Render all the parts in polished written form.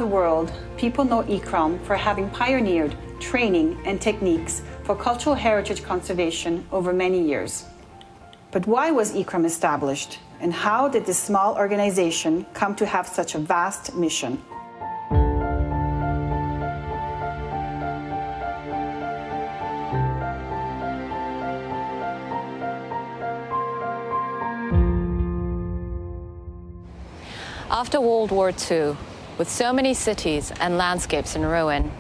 the world, people know ICCROM for having pioneered training and techniques for cultural heritage conservation over many years. But why was ICCROM established, and how did this small organization come to have such a vast mission? After World War II, with so many cities and landscapes in ruin,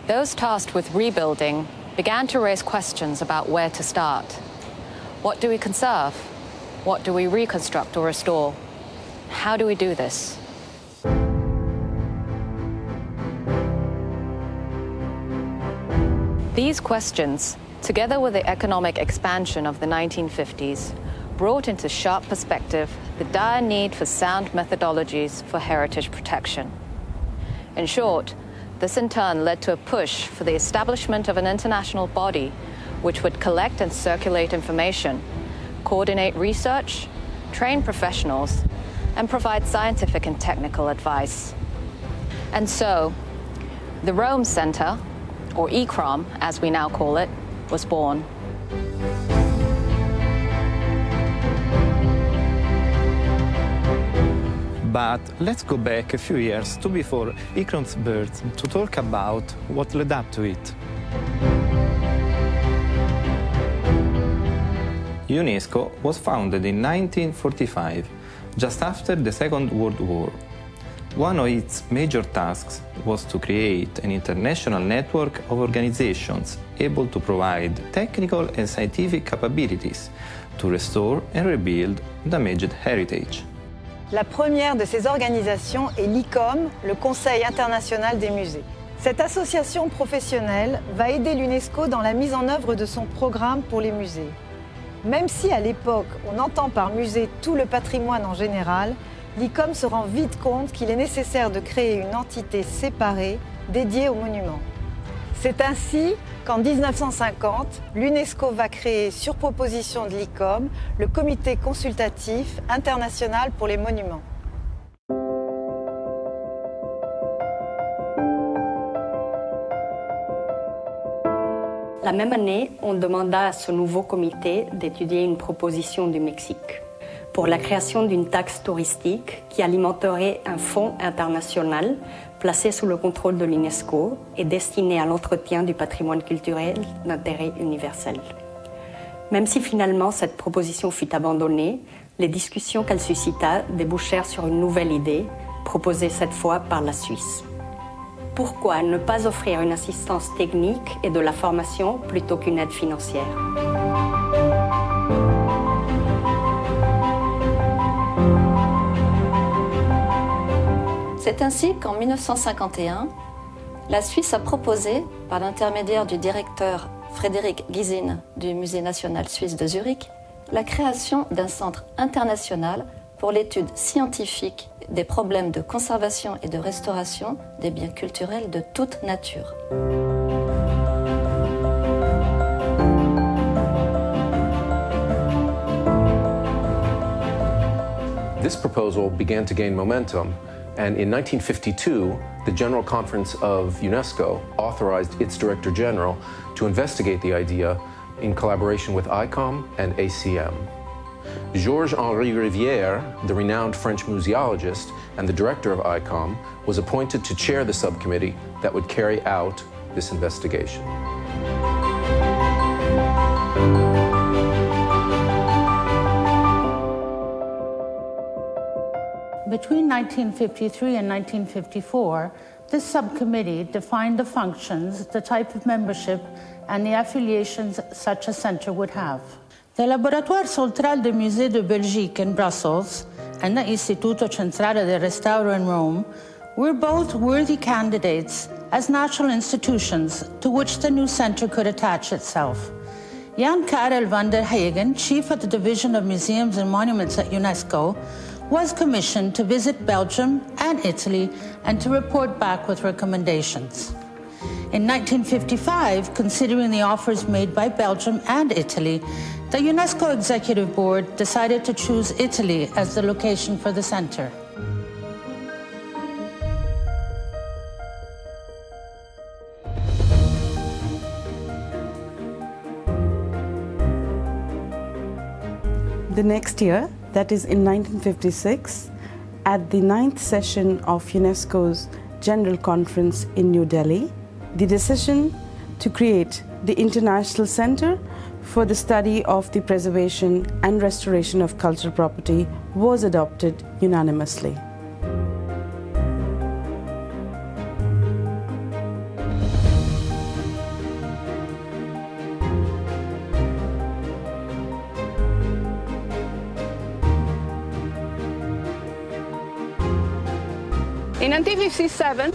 those tasked with rebuilding began to raise questions about where to start. What do we conserve? What do we reconstruct or restore? How do we do this? These questions, together with the economic expansion of the 1950s, brought into sharp perspective the dire need for sound methodologies for heritage protection. In short, this in turn led to a push for the establishment of an international body which would collect and circulate information, coordinate research, train professionals, and provide scientific and technical advice. And so, the Rome Center, or ICCROM as we now call it, was born. But let's go back a few years to before ICCROM's birth to talk about what led up to it. UNESCO was founded in 1945, just after the Second World War. One of its major tasks was to create an international network of organizations able to provide technical and scientific capabilities to restore and rebuild damaged heritage. La première de ces organisations est l'ICOM, le Conseil international des musées. Cette association professionnelle va aider l'UNESCO dans la mise en œuvre de son programme pour les musées. Même si à l'époque on entend par musée tout le patrimoine en général, l'ICOM se rend vite compte qu'il est nécessaire de créer une entité séparée dédiée aux monuments. C'est ainsi qu'en 1950, l'UNESCO va créer, sur proposition de l'ICOM, le Comité consultatif international pour les monuments. La même année, on demanda à ce nouveau comité d'étudier une proposition du Mexique pour la création d'une taxe touristique qui alimenterait un fonds international placé sous le contrôle de l'UNESCO et destiné à l'entretien du patrimoine culturel d'intérêt universel. Même si finalement cette proposition fut abandonnée, les discussions qu'elle suscita débouchèrent sur une nouvelle idée, proposée cette fois par la Suisse. Pourquoi ne pas offrir une assistance technique et de la formation plutôt qu'une aide financière ? C'est ainsi qu'en 1951, la Suisse a proposé, par l'intermédiaire du directeur Frédéric Gysin du Musée national suisse de Zurich, la création d'un centre international pour l'étude scientifique des problèmes de conservation et de restauration des biens culturels de toute nature. This proposal began to gain momentum, and in 1952, the General Conference of UNESCO authorized its Director General to investigate the idea in collaboration with ICOM and ACM. Georges-Henri Rivière, the renowned French museologist and the director of ICOM, was appointed to chair the subcommittee that would carry out this investigation. Between 1953 and 1954, this subcommittee defined the functions, the type of membership, and the affiliations such a center would have. The Laboratoire Central des Musées de Belgique in Brussels and the Istituto Centrale del Restauro in Rome were both worthy candidates as national institutions to which the new center could attach itself. Jan Karel van der Haagen, chief of the Division of Museums and Monuments at UNESCO, was commissioned to visit Belgium and Italy and to report back with recommendations. In 1955, considering the offers made by Belgium and Italy, the UNESCO Executive Board decided to choose Italy as the location for the center. The next year, that is in 1956, at the 9th session of UNESCO's General Conference in New Delhi, the decision to create the International Center for the Study of the Preservation and Restoration of Cultural Property was adopted unanimously. In 1957,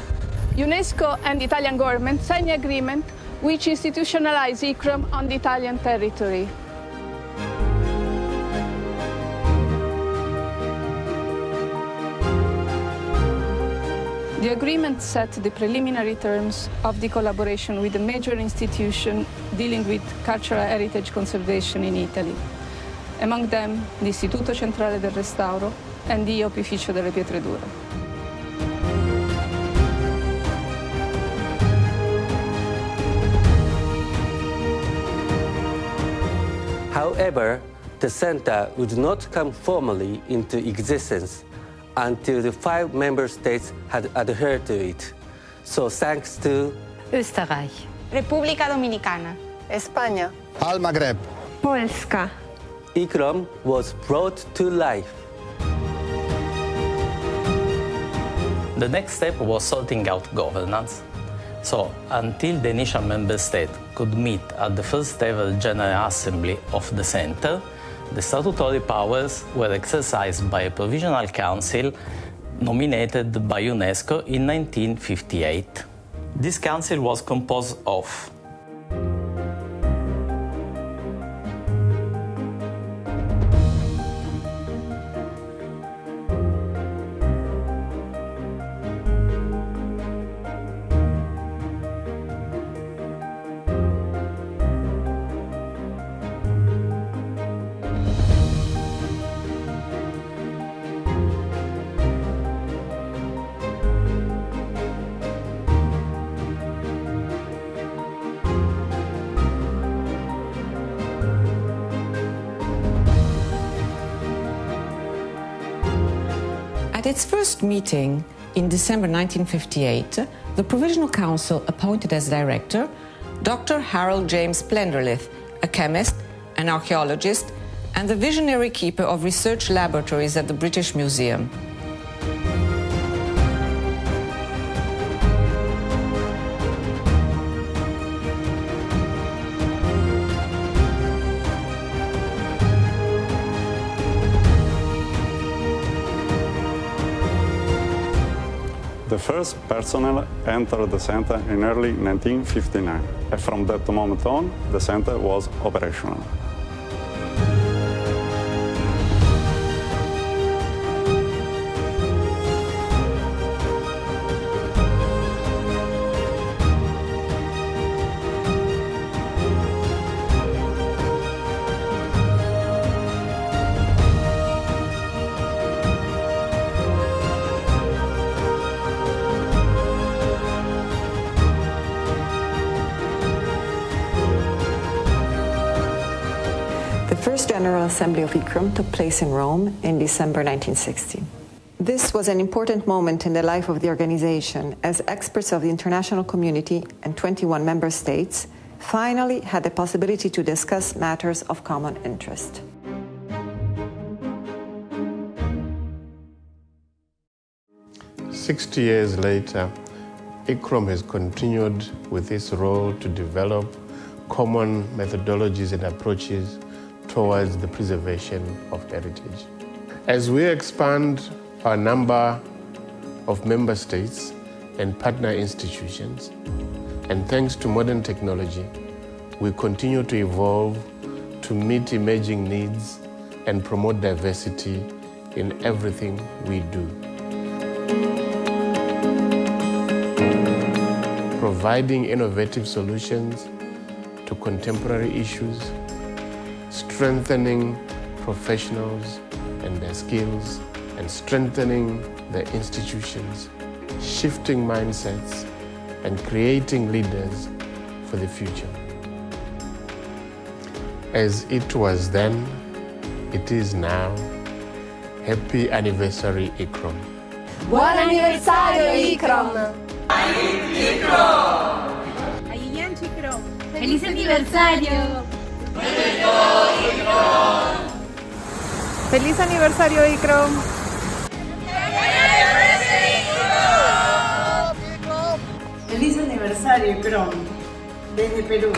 UNESCO and the Italian government signed an agreement which institutionalized ICCROM on the Italian territory. The agreement set the preliminary terms of the collaboration with a major institution dealing with cultural heritage conservation in Italy, among them l'Istituto Centrale del Restauro and the Opificio delle Pietre Dure. However, the center would not come formally into existence until the 5 member states had adhered to it. So thanks to Österreich, República Dominicana, España, Al Maghreb, Polska, ICCROM was brought to life. The next step was sorting out governance. So, until the initial member state could meet at the first ever General Assembly of the Center, the statutory powers were exercised by a provisional council nominated by UNESCO in 1958. This council was composed of At its first meeting in December 1958, the Provisional Council appointed as director Dr. Harold James Plenderlith, a chemist, an archaeologist, and the visionary keeper of research laboratories at the British Museum. The first personnel entered the center in early 1959, and from that moment on, the center was operational. The first General Assembly of ICCROM took place in Rome in December 1960. This was an important moment in the life of the organization, as experts of the international community and 21 member states finally had the possibility to discuss matters of common interest. "60 years later, ICCROM has continued with its role to develop common methodologies and approaches towards the preservation of heritage. As we expand our number of member states and partner institutions, and thanks to modern technology, we continue to evolve to meet emerging needs and promote diversity in everything we do. Providing innovative solutions to contemporary issues, strengthening professionals and their skills, and strengthening their institutions, shifting mindsets, and creating leaders for the future. As it was then, It is now. Happy anniversary, ICCROM. Buon anniversario, ICCROM! ¡Feliz aniversario! ¡Feliz aniversario, ICCROM! ¡Feliz aniversario, ICCROM! Desde Perú.